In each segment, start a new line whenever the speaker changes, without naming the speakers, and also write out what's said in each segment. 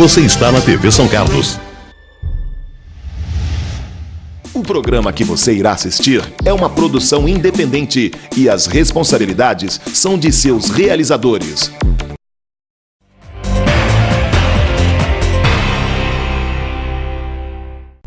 Você está na TV São Carlos. O programa que você irá assistir é uma produção independente e as responsabilidades são de seus realizadores.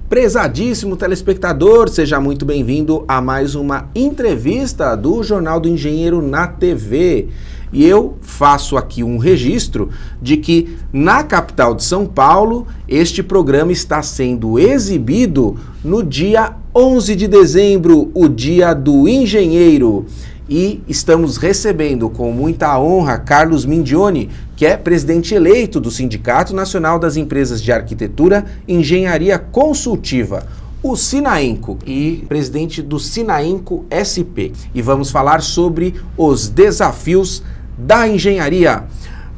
Prezadíssimo telespectador, seja muito bem-vindo a mais uma entrevista do Jornal do Engenheiro na TV. E eu faço aqui um registro de que na capital de São Paulo, este programa está sendo exibido no dia 11 de dezembro, o Dia do Engenheiro. E estamos recebendo com muita honra Carlos Mindioni, que é presidente eleito do Sindicato Nacional das Empresas de Arquitetura e Engenharia Consultiva, o Sinaenco, e presidente do Sinaenco SP. E vamos falar sobre os desafios da engenharia.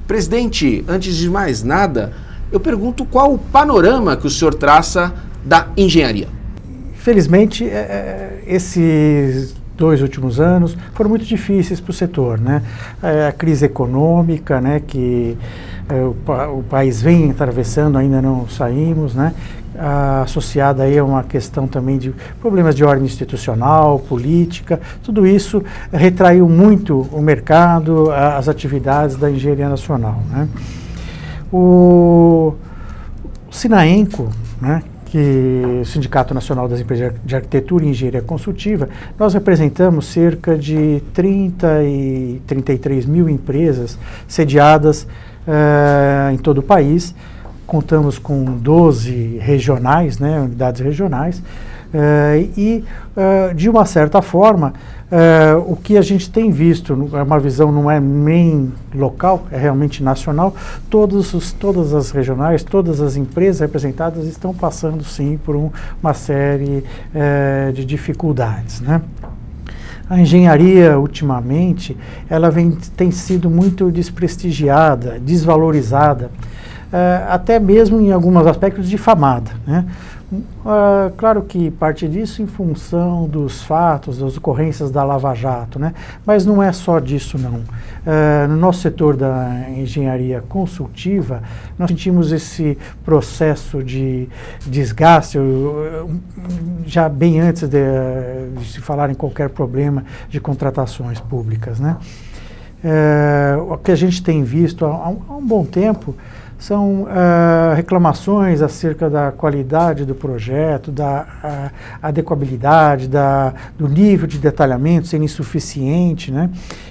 Presidente, antes de mais nada, eu pergunto qual o panorama que o senhor traça da engenharia.
Felizmente, esses 2 últimos anos foram muito difíceis para o setor, né? A crise econômica, né, que o país vem atravessando, ainda não saímos, né? Associada aí a uma questão também de problemas de ordem institucional, política, tudo isso retraiu muito o mercado, as atividades da engenharia nacional, né? O Sinaenco, né, que é o Sindicato Nacional das Empresas de Arquitetura e Engenharia Consultiva, nós representamos cerca de 33 mil empresas sediadas em todo o país. Contamos com 12 regionais, né, unidades regionais, de uma certa forma, o que a gente tem visto, uma visão não é nem local, é realmente nacional, todas as regionais, todas as empresas representadas estão passando sim por uma série de dificuldades, né? A engenharia, ultimamente, ela tem sido muito desprestigiada, desvalorizada, até mesmo em alguns aspectos difamada, né? Claro que parte disso em função dos fatos, das ocorrências da Lava Jato, né? Mas não é só disso não. No nosso setor da engenharia consultiva, nós sentimos esse processo de desgaste, já bem antes de se falar em qualquer problema de contratações públicas, né? O que a gente tem visto há um bom tempo são reclamações acerca da qualidade do projeto, da adequabilidade, do nível de detalhamento sendo insuficiente, né?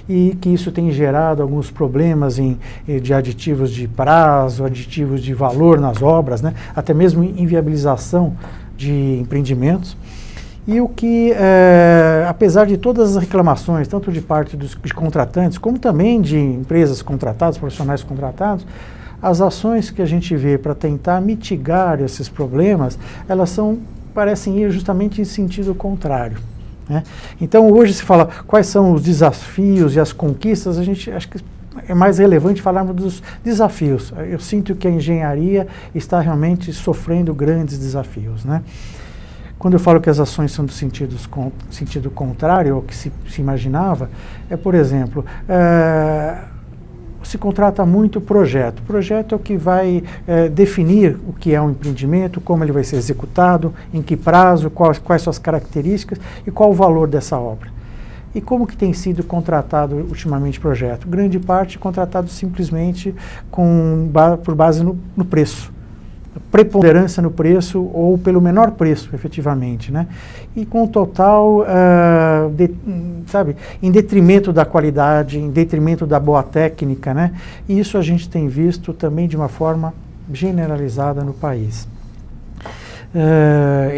E que isso tem gerado alguns problemas de aditivos de prazo, aditivos de valor nas obras, né? Até mesmo inviabilização de empreendimentos. E o que, apesar de todas as reclamações, tanto de parte dos contratantes, como também de empresas contratadas, profissionais contratados, as ações que a gente vê para tentar mitigar esses problemas, elas parecem ir justamente em sentido contrário, né? Então, hoje se fala quais são os desafios e as conquistas, acho que é mais relevante falarmos dos desafios. Eu sinto que a engenharia está realmente sofrendo grandes desafios, né? Quando eu falo que as ações são do sentido contrário ao que se imaginava, por exemplo, se contrata muito projeto. Projeto é o que vai definir o que é um empreendimento, como ele vai ser executado, em que prazo, quais suas características e qual o valor dessa obra. E como que tem sido contratado ultimamente projeto? Grande parte contratado simplesmente por base no preço. Preponderância no preço ou pelo menor preço, efetivamente, né? E com total, em detrimento da qualidade, em detrimento da boa técnica, né? E isso a gente tem visto também de uma forma generalizada no país.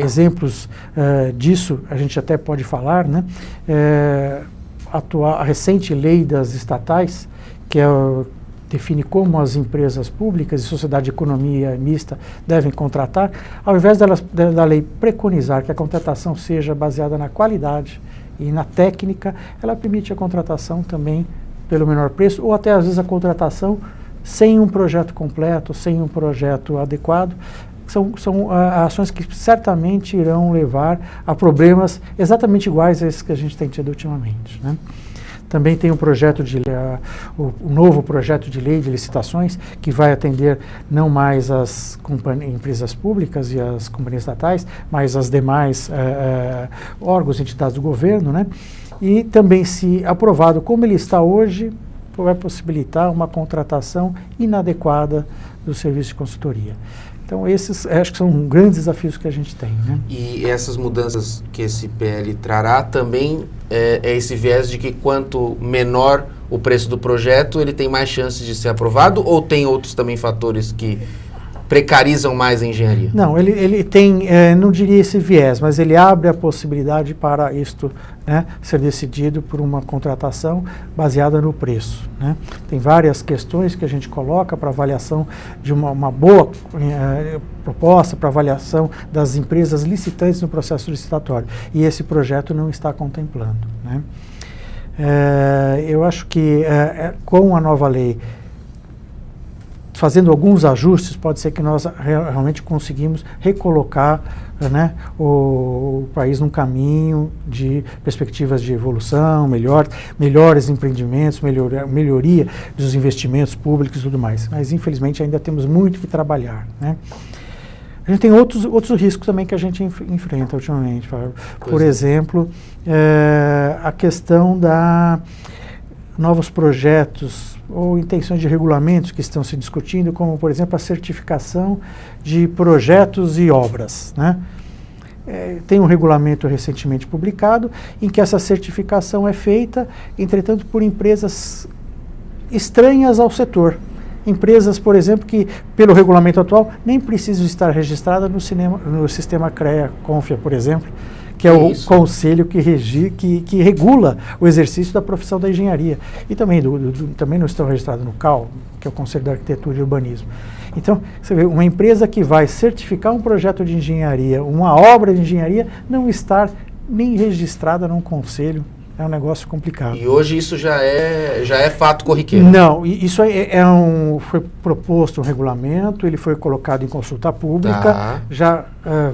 Exemplos disso a gente até pode falar, né? A recente lei das estatais, que define como as empresas públicas e sociedade de economia mista devem contratar, ao invés da lei preconizar que a contratação seja baseada na qualidade e na técnica, ela permite a contratação também pelo menor preço, ou até às vezes a contratação sem um projeto completo, sem um projeto adequado. São ações que certamente irão levar a problemas exatamente iguais a esses que a gente tem tido ultimamente, né? Também tem um projeto o novo projeto de lei de licitações, que vai atender não mais as empresas públicas e as companhias estatais, mas as demais órgãos e entidades do governo, né? E também, se aprovado como ele está hoje, vai possibilitar uma contratação inadequada do serviço de consultoria. Então, esses acho que são grandes desafios que a gente tem, né?
E essas mudanças que esse PL trará também é esse viés de que quanto menor o preço do projeto, ele tem mais chances de ser aprovado, ou tem outros também fatores que precarizam mais a engenharia?
Não, ele tem, não diria esse viés, mas ele abre a possibilidade para isto, né, ser decidido por uma contratação baseada no preço, né? Tem várias questões que a gente coloca para avaliação de uma boa proposta, para avaliação das empresas licitantes no processo licitatório, e esse projeto não está contemplando, né? Eu acho que com a nova lei, fazendo alguns ajustes, pode ser que nós realmente conseguimos recolocar, né, o país num caminho de perspectivas de evolução, melhores empreendimentos, melhoria dos investimentos públicos e tudo mais. Mas, infelizmente, ainda temos muito que trabalhar, né? A gente tem outros riscos também que a gente enfrenta ultimamente. Por exemplo, a questão da novos projetos ou intenções de regulamentos que estão se discutindo, como, por exemplo, a certificação de projetos e obras, né? Tem um regulamento recentemente publicado em que essa certificação é feita, entretanto, por empresas estranhas ao setor. Empresas, por exemplo, que, pelo regulamento atual, nem precisam estar registradas no sistema CREA-CONFIA, por exemplo, que é o conselho que regula o exercício da profissão da engenharia. E também, também não estão registrados no CAL, que é o Conselho da Arquitetura e Urbanismo. Então, você vê, uma empresa que vai certificar um projeto de engenharia, uma obra de engenharia, não estar nem registrada num conselho, é um negócio complicado.
E hoje isso já é fato corriqueiro?
Não, isso foi proposto um regulamento, ele foi colocado em consulta pública, já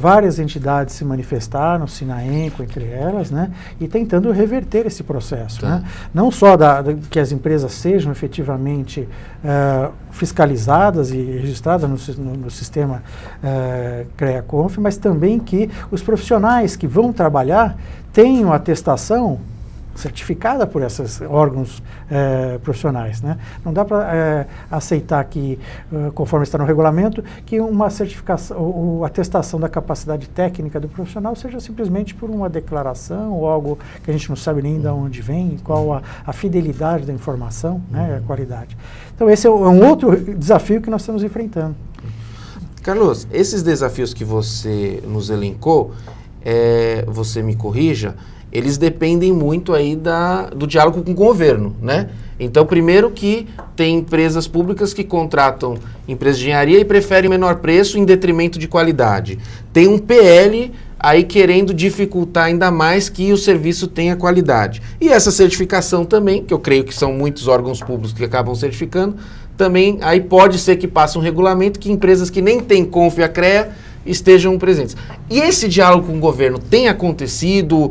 várias entidades se manifestaram, Sinaenco entre elas, né, e tentando reverter esse processo, né? Não só que as empresas sejam efetivamente fiscalizadas e registradas no sistema CREA-CONF, mas também que os profissionais que vão trabalhar tenham atestação certificada por esses órgãos profissionais, né? Não dá para aceitar que, conforme está no regulamento, que uma certificação ou atestação da capacidade técnica do profissional seja simplesmente por uma declaração ou algo que a gente não sabe nem de onde vem, qual a fidelidade da informação, né, a qualidade. Então esse é um outro desafio que nós estamos enfrentando.
Carlos, esses desafios que você nos elencou, você me corrija, eles dependem muito aí do diálogo com o governo, né? Então, primeiro que tem empresas públicas que contratam empresas de engenharia e preferem menor preço em detrimento de qualidade. Tem um PL aí querendo dificultar ainda mais que o serviço tenha qualidade. E essa certificação também, que eu creio que são muitos órgãos públicos que acabam certificando, também aí pode ser que passe um regulamento que empresas que nem têm CONFIA CREA estejam presentes. E esse diálogo com o governo tem acontecido,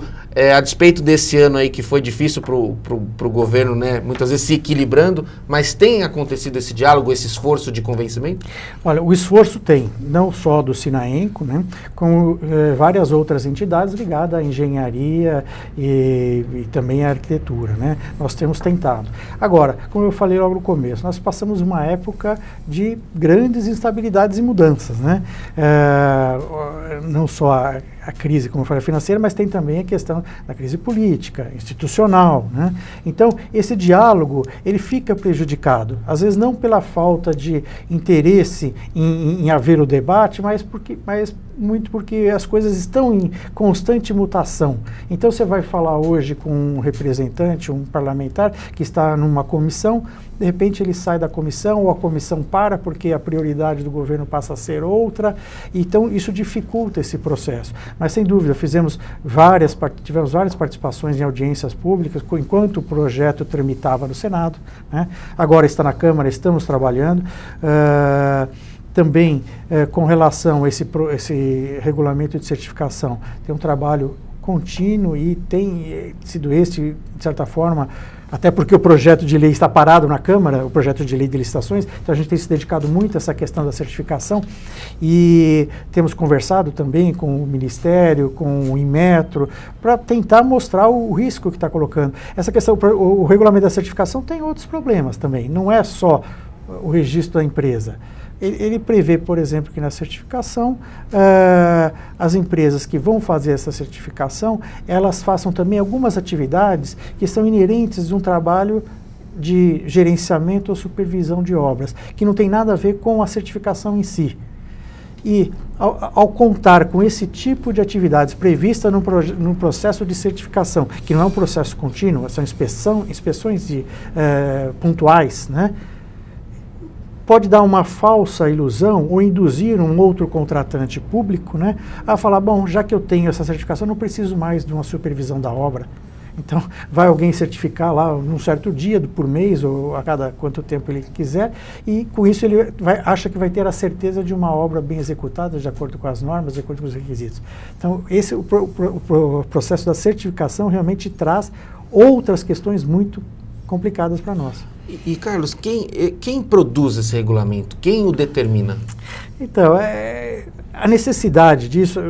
a despeito desse ano aí que foi difícil para o governo, né, muitas vezes se equilibrando, mas tem acontecido esse diálogo, esse esforço de convencimento?
Olha, o esforço tem, não só do Sinaenco, né, como várias outras entidades ligadas à engenharia e também à arquitetura, né? Nós temos tentado. Agora, como eu falei logo no começo, nós passamos uma época de grandes instabilidades e mudanças, né? Não só a crise, como eu falei, financeira, mas tem também a questão da crise política, institucional, né? Então, esse diálogo, ele fica prejudicado, às vezes não pela falta de interesse em haver o debate, mas muito porque as coisas estão em constante mutação. Então, você vai falar hoje com um representante, um parlamentar, que está numa comissão, de repente ele sai da comissão, ou a comissão para porque a prioridade do governo passa a ser outra, então isso dificulta esse processo. Mas, sem dúvida, tivemos várias participações em audiências públicas, enquanto o projeto tramitava no Senado, né? Agora está na Câmara, estamos trabalhando. Também, com relação a esse regulamento de certificação, tem um trabalho contínuo e tem sido este, de certa forma, até porque o projeto de lei está parado na Câmara, o projeto de lei de licitações, então a gente tem se dedicado muito a essa questão da certificação e temos conversado também com o Ministério, com o Inmetro, para tentar mostrar o risco que está colocando. Essa questão, o regulamento da certificação tem outros problemas também, não é só o registro da empresa. Ele prevê, por exemplo, que na certificação, as empresas que vão fazer essa certificação, elas façam também algumas atividades que são inerentes de um trabalho de gerenciamento ou supervisão de obras, que não tem nada a ver com a certificação em si. E, ao contar com esse tipo de atividades prevista no processo de certificação, que não é um processo contínuo, são inspeções pontuais, né? Pode dar uma falsa ilusão ou induzir um outro contratante público, né, a falar, bom, já que eu tenho essa certificação, não preciso mais de uma supervisão da obra. Então, vai alguém certificar lá num certo dia, por mês, ou a cada quanto tempo ele quiser, e com isso ele acha que vai ter a certeza de uma obra bem executada, de acordo com as normas, de acordo com os requisitos. Então, o processo da certificação realmente traz outras questões muito complicadas para nós.
E Carlos, quem produz esse regulamento? Quem o determina?
Então, a necessidade disso,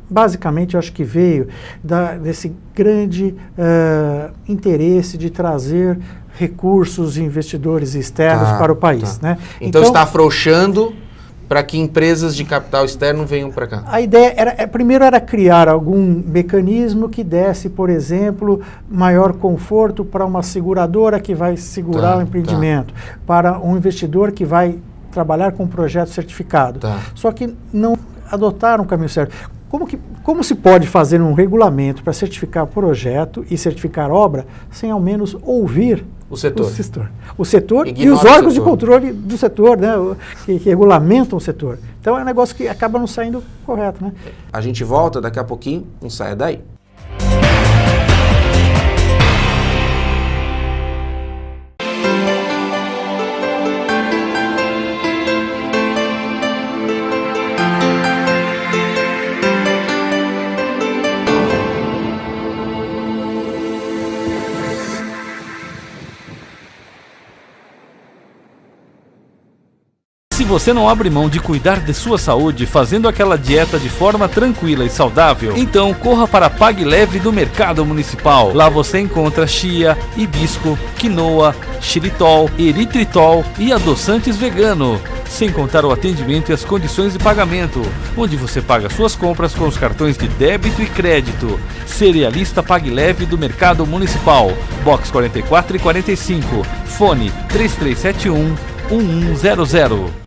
basicamente, eu acho que veio desse grande interesse de trazer recursos e investidores externos para o país. Né?
Então está afrouxando para que empresas de capital externo venham para cá?
A ideia primeiro era criar algum mecanismo que desse, por exemplo, maior conforto para uma seguradora que vai segurar o empreendimento, para um investidor que vai trabalhar com um projeto certificado. Só que não adotaram o caminho certo. Como se pode fazer um regulamento para certificar projeto e certificar obra sem ao menos ouvir o setor e os órgãos de controle do setor, né, que regulamentam o setor. Então é um negócio que acaba não saindo correto. Né?
A gente volta daqui a pouquinho, não saia daí.
Se você não abre mão de cuidar de sua saúde fazendo aquela dieta de forma tranquila e saudável, então corra para a Pague Leve do Mercado Municipal. Lá você encontra chia, hibisco, quinoa, xilitol, eritritol e adoçantes vegano. Sem contar o atendimento e as condições de pagamento, onde você paga suas compras com os cartões de débito e crédito. Cerealista Pague Leve do Mercado Municipal, box 44 e 45, fone 3371 1100.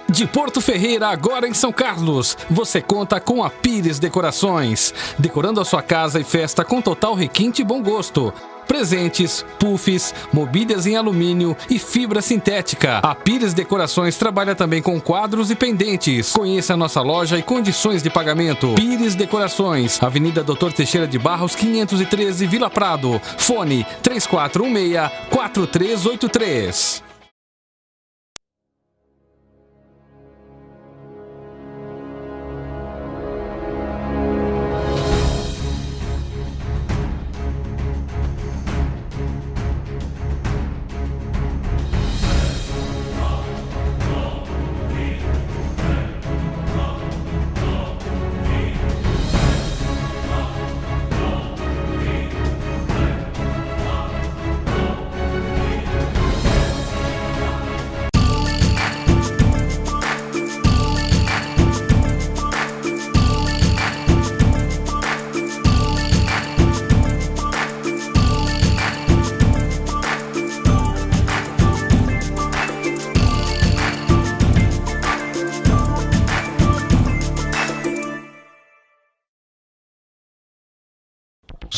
De Porto Ferreira, agora em São Carlos, você conta com a Pires Decorações, decorando a sua casa e festa com total requinte e bom gosto. Presentes, puffs, mobílias em alumínio e fibra sintética. A Pires Decorações trabalha também com quadros e pendentes. Conheça a nossa loja e condições de pagamento. Pires Decorações, Avenida Dr. Teixeira de Barros, 513, Vila Prado. Fone 3416-4383.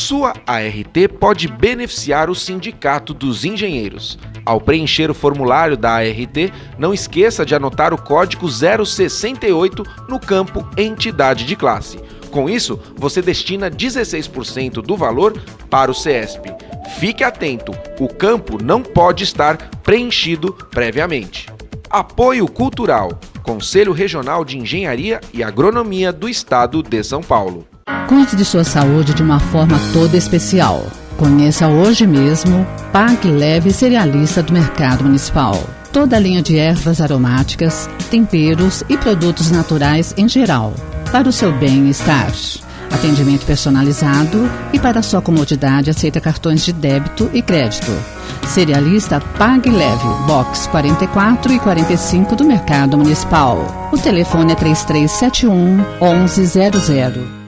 sua ART pode beneficiar o Sindicato dos Engenheiros. Ao preencher o formulário da ART, não esqueça de anotar o código 068 no campo Entidade de Classe. Com isso, você destina 16% do valor para o CESP. Fique atento, o campo não pode estar preenchido previamente. Apoio Cultural, Conselho Regional de Engenharia e Agronomia do Estado de São Paulo.
Cuide de sua saúde de uma forma toda especial. Conheça hoje mesmo Pague Leve Cerealista do Mercado Municipal. Toda a linha de ervas aromáticas, temperos e produtos naturais em geral, para o seu bem-estar. Atendimento personalizado e para sua comodidade aceita cartões de débito e crédito. Cerealista Pague Leve, box 44 e 45 do Mercado Municipal. O telefone é 3371 1100.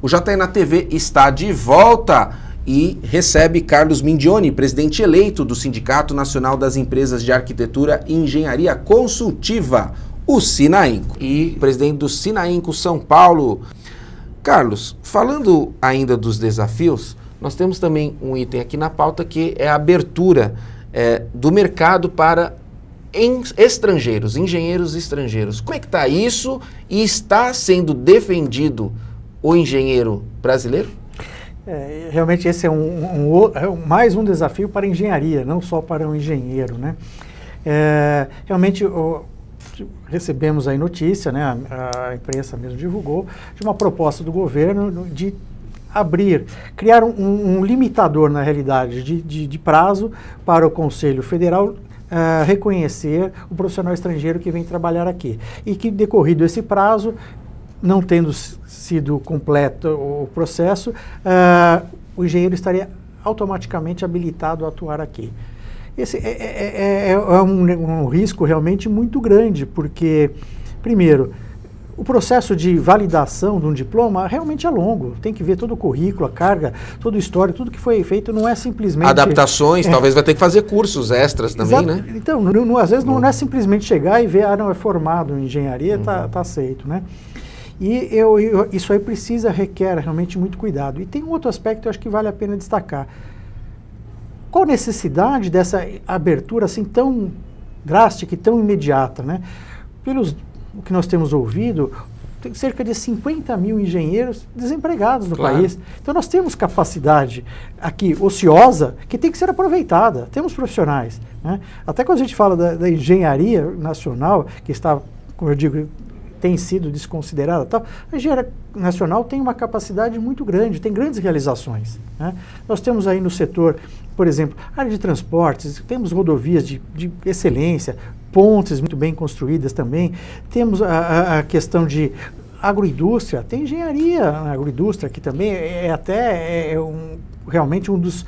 O JN TV está de volta e recebe Carlos Mindioni, presidente eleito do Sindicato Nacional das Empresas de Arquitetura e Engenharia Consultiva, o Sinainco, e presidente do Sinainco São Paulo. Carlos, falando ainda dos desafios, nós temos também um item aqui na pauta que é a abertura do mercado para estrangeiros, engenheiros estrangeiros. Como é que está isso e está sendo defendido o engenheiro brasileiro?
Realmente esse é mais um desafio para a engenharia, não só para o engenheiro, né? Realmente recebemos aí notícia, né, a imprensa mesmo divulgou, de uma proposta do governo de criar um limitador, na realidade, de prazo para o Conselho Federal reconhecer o profissional estrangeiro que vem trabalhar aqui. E que, decorrido esse prazo, não tendo sido completo o processo, o engenheiro estaria automaticamente habilitado a atuar aqui. Esse é um risco realmente muito grande, porque, primeiro, o processo de validação de um diploma realmente é longo. Tem que ver todo o currículo, a carga, todo o histórico, tudo que foi feito não é simplesmente...
Adaptações, talvez vai ter que fazer cursos extras também, né?
Então, às vezes não é simplesmente chegar e ver, não, é formado em engenharia, tá aceito, né? E isso aí requer realmente muito cuidado. E tem um outro aspecto que eu acho que vale a pena destacar. Qual a necessidade dessa abertura assim tão drástica e tão imediata, né? O que nós temos ouvido, tem cerca de 50 mil engenheiros desempregados no país. Então nós temos capacidade aqui ociosa que tem que ser aproveitada. Temos profissionais, né? Até quando a gente fala da engenharia nacional, que está, como eu digo, tem sido desconsiderada, tal, a engenharia nacional tem uma capacidade muito grande, tem grandes realizações, né? Nós temos aí no setor, por exemplo, área de transportes, temos rodovias de excelência, pontes muito bem construídas também, temos a questão de agroindústria, tem engenharia na agroindústria, que também realmente um dos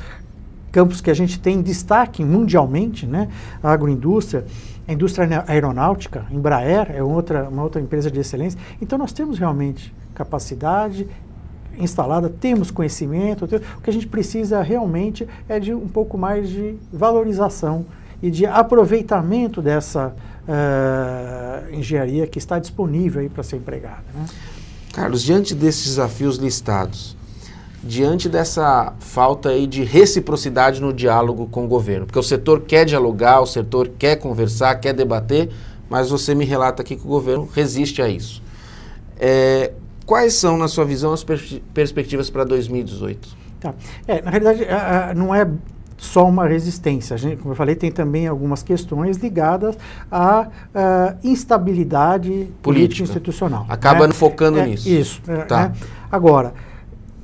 campos que a gente tem destaque mundialmente, né? A agroindústria, a indústria aeronáutica, Embraer é uma outra empresa de excelência. Então nós temos realmente capacidade instalada, temos conhecimento, o que a gente precisa realmente é de um pouco mais de valorização e de aproveitamento dessa engenharia que está disponível aí para ser empregada, né?
Carlos, diante desses desafios listados, diante dessa falta aí de reciprocidade no diálogo com o governo, porque o setor quer dialogar, o setor quer conversar, quer debater, mas você me relata aqui que o governo resiste a isso. Quais são, na sua visão, as perspectivas para 2018?
Tá. Na realidade, não é só uma resistência. Como eu falei, tem também algumas questões ligadas à instabilidade política institucional.
Acaba focando nisso.
Isso.
Tá.
Agora,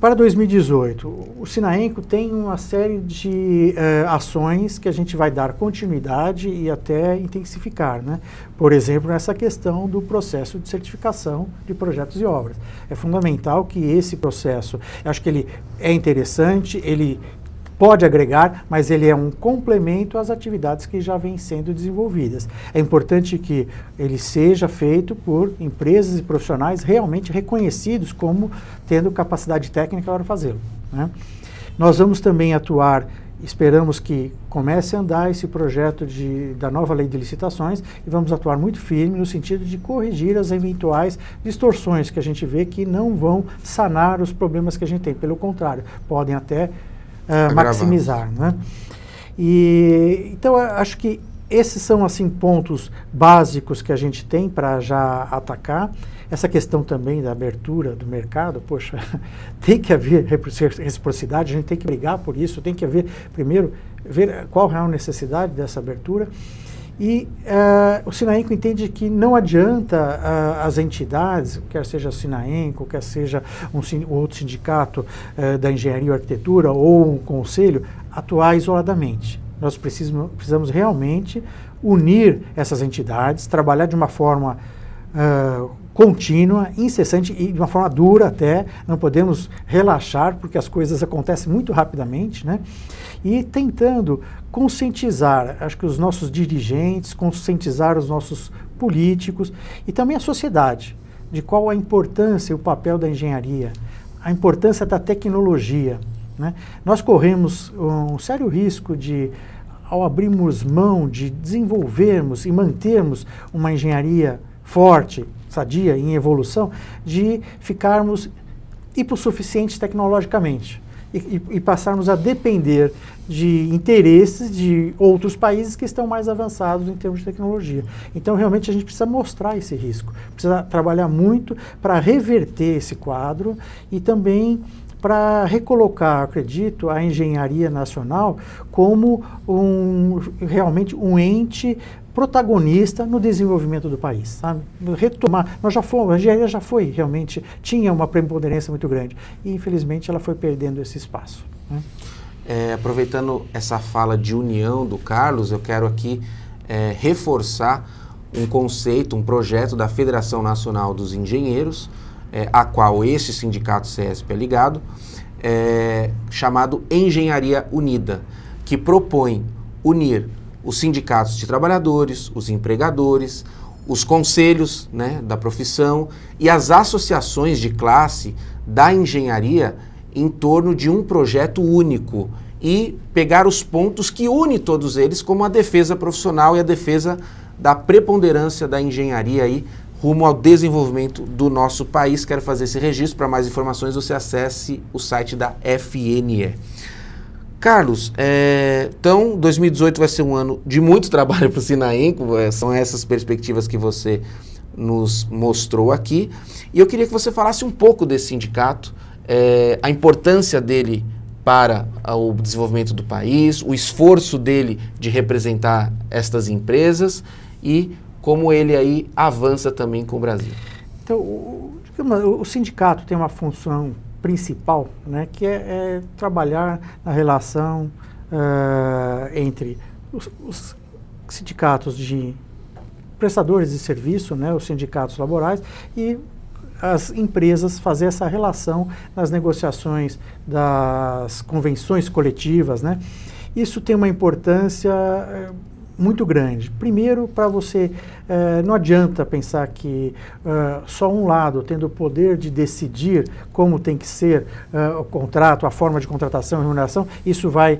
Para 2018, o Sinaenco tem uma série de ações que a gente vai dar continuidade e até intensificar, né? Por exemplo, nessa questão do processo de certificação de projetos e obras. É fundamental que esse processo, acho que ele é interessante, ele pode agregar, mas ele é um complemento às atividades que já vêm sendo desenvolvidas. É importante que ele seja feito por empresas e profissionais realmente reconhecidos como tendo capacidade técnica para fazê-lo, né? Nós vamos também atuar, esperamos que comece a andar esse projeto da nova lei de licitações e vamos atuar muito firme no sentido de corrigir as eventuais distorções que a gente vê que não vão sanar os problemas que a gente tem. Pelo contrário, podem até maximizar, né? Então, acho que esses são assim pontos básicos que a gente tem para já atacar. Essa questão também da abertura do mercado, poxa, tem que haver reciprocidade, a gente tem que brigar por isso, tem que haver, primeiro, ver qual é a necessidade dessa abertura. E o Sinaenco entende que não adianta as entidades, quer seja o Sinaenco, quer seja outro sindicato da engenharia ou arquitetura ou um conselho, atuar isoladamente. Nós precisamos realmente unir essas entidades, trabalhar de uma forma contínua, incessante e de uma forma dura até, não podemos relaxar porque as coisas acontecem muito rapidamente, né? E tentando conscientizar, acho que os nossos dirigentes, conscientizar os nossos políticos e também a sociedade, de qual a importância e o papel da engenharia, a importância da tecnologia, né? Nós corremos um sério risco de, ao abrirmos mão de desenvolvermos e mantermos uma engenharia forte, sadia, em evolução, de ficarmos hipossuficientes tecnologicamente e passarmos a depender de interesses de outros países que estão mais avançados em termos de tecnologia. Então, realmente, a gente precisa mostrar esse risco, precisa trabalhar muito para reverter esse quadro e também para recolocar, acredito, a engenharia nacional como realmente um ente protagonista no desenvolvimento do país, sabe? Retomar, a engenharia já foi realmente, tinha uma preponderância muito grande e infelizmente ela foi perdendo esse espaço, né?
Aproveitando essa fala de união do Carlos, eu quero aqui reforçar um conceito, um projeto da Federação Nacional dos Engenheiros, a qual esse sindicato CESP é ligado, chamado Engenharia Unida, que propõe unir os sindicatos de trabalhadores, os empregadores, os conselhos, né, da profissão e as associações de classe da engenharia em torno de um projeto único e pegar os pontos que une todos eles, como a defesa profissional e a defesa da preponderância da engenharia aí, rumo ao desenvolvimento do nosso país. Quero fazer esse registro. Para mais informações, você acesse o site da FNE. Carlos, então 2018 vai ser um ano de muito trabalho para o Sinaenco, são essas perspectivas que você nos mostrou aqui. E eu queria que você falasse um pouco desse sindicato, a importância dele para o desenvolvimento do país, o esforço dele de representar estas empresas e como ele aí avança também com o Brasil.
Então, o sindicato tem uma função principal, né, que é trabalhar na relação entre os sindicatos de prestadores de serviço, né, os sindicatos laborais e as empresas, fazer essa relação nas negociações das convenções coletivas, né? Isso tem uma importância muito grande. Primeiro, para você, não adianta pensar que só um lado, tendo o poder de decidir como tem que ser o contrato, a forma de contratação e remuneração, isso vai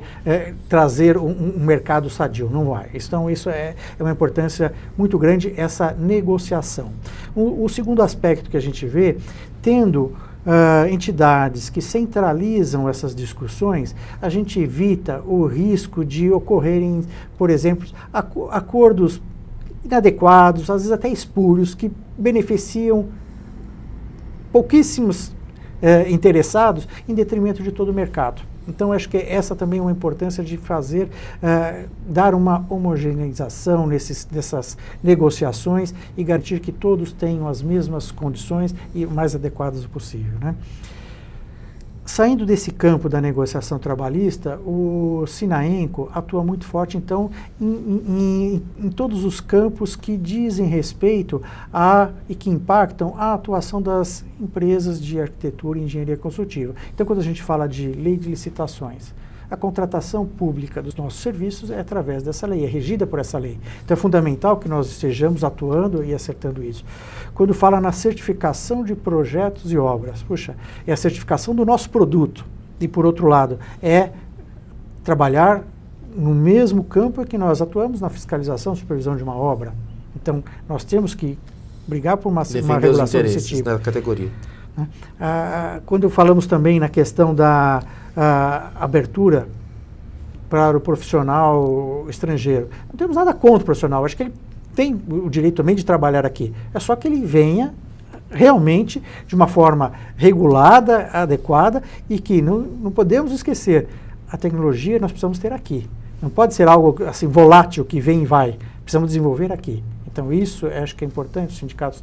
trazer um mercado sadio. Não vai. Então, isso é uma importância muito grande, essa negociação. O segundo aspecto que a gente vê, tendo entidades que centralizam essas discussões, a gente evita o risco de ocorrerem, por exemplo, acordos inadequados, às vezes até espúrios, que beneficiam pouquíssimos interessados em detrimento de todo o mercado. Então, acho que essa também é uma importância de fazer, dar uma homogeneização nessas negociações e garantir que todos tenham as mesmas condições e o mais adequadas possível, né? Saindo desse campo da negociação trabalhista, o Sinaenco atua muito forte, então, em todos os campos que dizem respeito e que impactam a atuação das empresas de arquitetura e engenharia construtiva. Então, quando a gente fala de lei de licitações, a contratação pública dos nossos serviços é através dessa lei, é regida por essa lei. Então é fundamental que nós estejamos atuando e acertando isso. Quando fala na certificação de projetos e obras, puxa, é a certificação do nosso produto. E por outro lado, é trabalhar no mesmo campo que nós atuamos na fiscalização, supervisão de uma obra. Então nós temos que brigar por uma regulação desse tipo.
Da categoria.
Quando falamos também na questão da abertura para o profissional estrangeiro, não temos nada contra o profissional, acho que ele tem o direito também de trabalhar aqui, é só que ele venha realmente de uma forma regulada, adequada, e que não podemos esquecer, a tecnologia nós precisamos ter aqui, não pode ser algo assim volátil que vem e vai, precisamos desenvolver aqui. Então isso acho que é importante, os sindicatos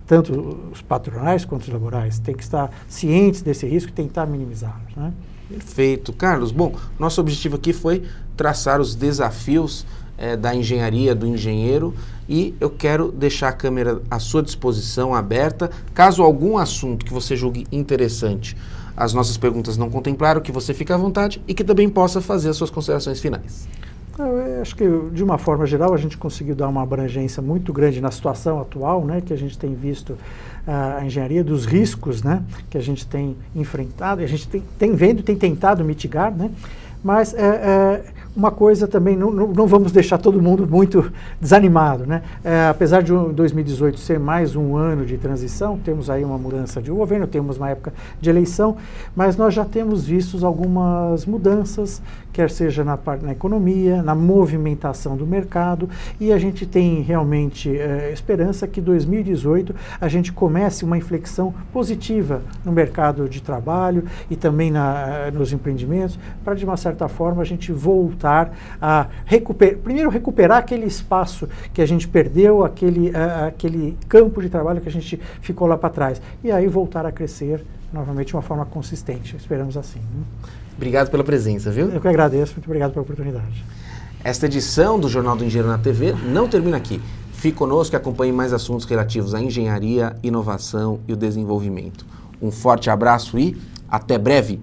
tanto os patronais quanto os laborais, têm que estar cientes desse risco e tentar minimizá-los, né?
Perfeito. Carlos, bom, nosso objetivo aqui foi traçar os desafios da engenharia, do engenheiro, e eu quero deixar a câmera à sua disposição, aberta, caso algum assunto que você julgue interessante, as nossas perguntas não contemplaram, que você fique à vontade e que também possa fazer as suas considerações finais.
Eu acho que, de uma forma geral, a gente conseguiu dar uma abrangência muito grande na situação atual, né, que a gente tem visto a engenharia, dos riscos, né, que a gente tem enfrentado, e a gente tem vendo e tem tentado mitigar, né, mas uma coisa também, não vamos deixar todo mundo muito desanimado, né? Apesar de 2018 ser mais um ano de transição, temos aí uma mudança de governo, temos uma época de eleição, mas nós já temos visto algumas mudanças, quer seja na economia, na movimentação do mercado, e a gente tem realmente esperança que 2018 a gente comece uma inflexão positiva no mercado de trabalho e também nos empreendimentos, para de uma certa forma a gente voltar a primeiro recuperar aquele espaço que a gente perdeu, aquele campo de trabalho que a gente ficou lá para trás, e aí voltar a crescer novamente de uma forma consistente. Esperamos assim, né?
Obrigado pela presença, viu?
Eu que agradeço, muito obrigado pela oportunidade.
Esta edição do Jornal do Engenheiro na TV não termina aqui. Fique conosco e acompanhe mais assuntos relativos à engenharia, inovação e o desenvolvimento. Um forte abraço e até breve!